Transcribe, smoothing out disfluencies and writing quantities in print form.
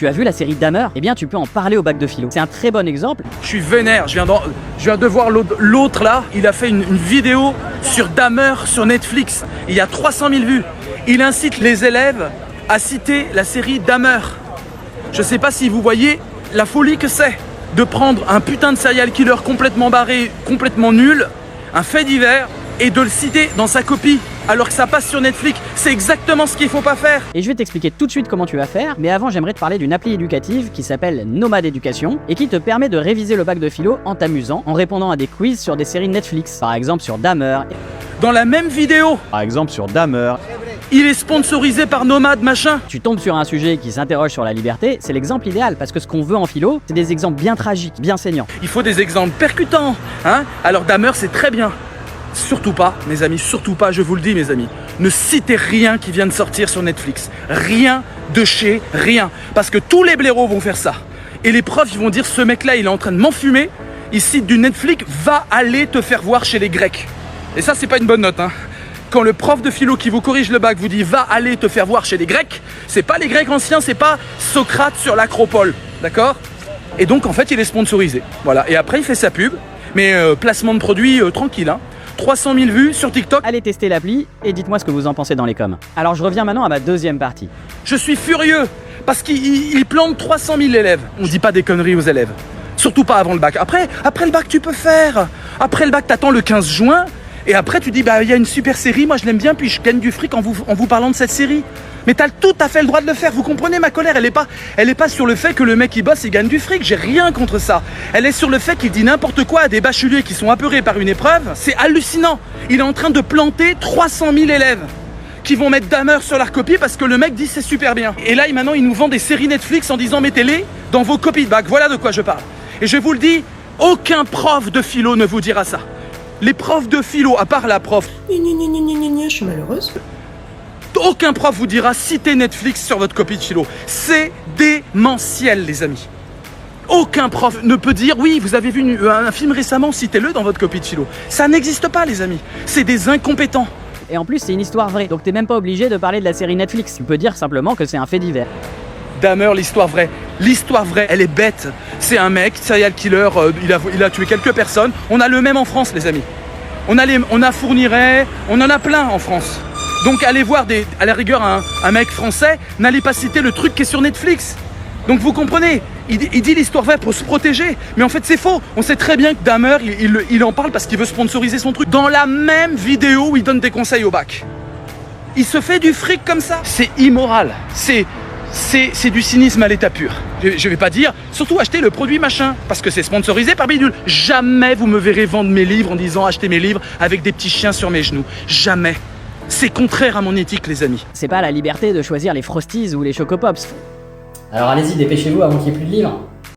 Tu as vu la série Dahmer? Eh bien, tu peux en parler au bac de philo. C'est un très bon exemple. Je suis vénère, je viens de voir l'autre là, il a fait une vidéo sur Dahmer sur Netflix. Il y a 300 000 vues. Il incite les élèves à citer la série Dahmer. Je sais pas si vous voyez la folie que c'est de prendre un putain de serial killer complètement barré, complètement nul, un fait divers, et de le citer dans sa copie alors que ça passe sur Netflix. C'est exactement ce qu'il faut pas faire. Et je vais t'expliquer tout de suite comment tu vas faire, mais avant j'aimerais te parler d'une appli éducative qui s'appelle Nomade Éducation et qui te permet de réviser le bac de philo en t'amusant, en répondant à des quiz sur des séries Netflix, par exemple sur Dahmer. Dans la même vidéo, Par exemple sur Dahmer. il est sponsorisé par Nomade machin. Tu tombes sur un sujet qui s'interroge sur la liberté, c'est l'exemple idéal, parce que ce qu'on veut en philo, c'est des exemples bien tragiques, bien saignants. Il faut des exemples percutants, hein. Alors Dahmer, c'est très bien. Surtout pas, mes amis, surtout pas, je vous le dis, mes amis. Ne citez rien qui vient de sortir sur Netflix. Rien de chez rien. Parce que tous les blaireaux vont faire ça. Et les profs, ils vont dire, ce mec-là, il est en train de m'enfumer. Il cite du Netflix, va aller te faire voir chez les Grecs. Et ça, c'est pas une bonne note, hein. Quand le prof de philo qui vous corrige le bac vous dit, va aller te faire voir chez les Grecs, c'est pas les Grecs anciens, c'est pas Socrate sur l'Acropole. D'accord? Et donc, en fait, il est sponsorisé. Voilà. Et après, il fait sa pub. Mais placement de produit tranquille, hein. 300 000 vues sur TikTok. Allez tester l'appli et dites-moi ce que vous en pensez dans les coms. Alors je reviens maintenant à ma deuxième partie. Je suis furieux parce qu'il plante 300 000 élèves. On dit pas des conneries aux élèves. Surtout pas avant le bac. Après le bac, tu peux faire. Après le bac, t'attends le 15 juin. Et après, tu dis, bah, il y a une super série, moi je l'aime bien, puis je gagne du fric en vous parlant de cette série. Mais t'as tout à fait le droit de le faire. Vous comprenez ma colère? Elle est pas sur le fait que le mec il bosse et gagne du fric. J'ai rien contre ça. Elle est sur le fait qu'il dit n'importe quoi à des bacheliers qui sont apeurés par une épreuve. C'est hallucinant. Il est en train de planter 300 000 élèves qui vont mettre Dahmer sur leur copie parce que le mec dit c'est super bien. Et là, maintenant, il nous vend des séries Netflix en disant mettez-les dans vos copies de bac. Voilà de quoi je parle. Et je vous le dis, aucun prof de philo ne vous dira ça. Les profs de philo, à part la prof, Je suis malheureuse. aucun prof vous dira citez Netflix sur votre copie de philo. C'est démentiel, les amis. Aucun prof ne peut dire oui, vous avez vu un film récemment, citez-le dans votre copie de philo. Ça n'existe pas, les amis. C'est des incompétents. Et en plus c'est une histoire vraie, donc t'es même pas obligé de parler de la série Netflix. Tu peux dire simplement que c'est un fait divers. Dahmer, l'histoire vraie. L'histoire vraie, elle est bête. C'est un mec, serial killer, il a tué quelques personnes. On a le même en France, les amis. On a Fourniret, on en a plein en France. Donc allez voir à la rigueur un mec français, n'allez pas citer le truc qui est sur Netflix. Donc vous comprenez, il dit l'histoire vraie pour se protéger, mais en fait c'est faux. On sait très bien que Dahmer, il en parle parce qu'il veut sponsoriser son truc. Dans la même vidéo où il donne des conseils au bac. Il se fait du fric comme ça. C'est immoral, c'est du cynisme à l'état pur. Je vais pas dire, surtout achetez le produit machin, parce que c'est sponsorisé par Bidule. Jamais vous me verrez vendre mes livres en disant achetez mes livres avec des petits chiens sur mes genoux. Jamais. C'est contraire à mon éthique, les amis. C'est pas la liberté de choisir les Frosties ou les Chocopops. Alors allez-y, dépêchez-vous avant qu'il n'y ait plus de livres.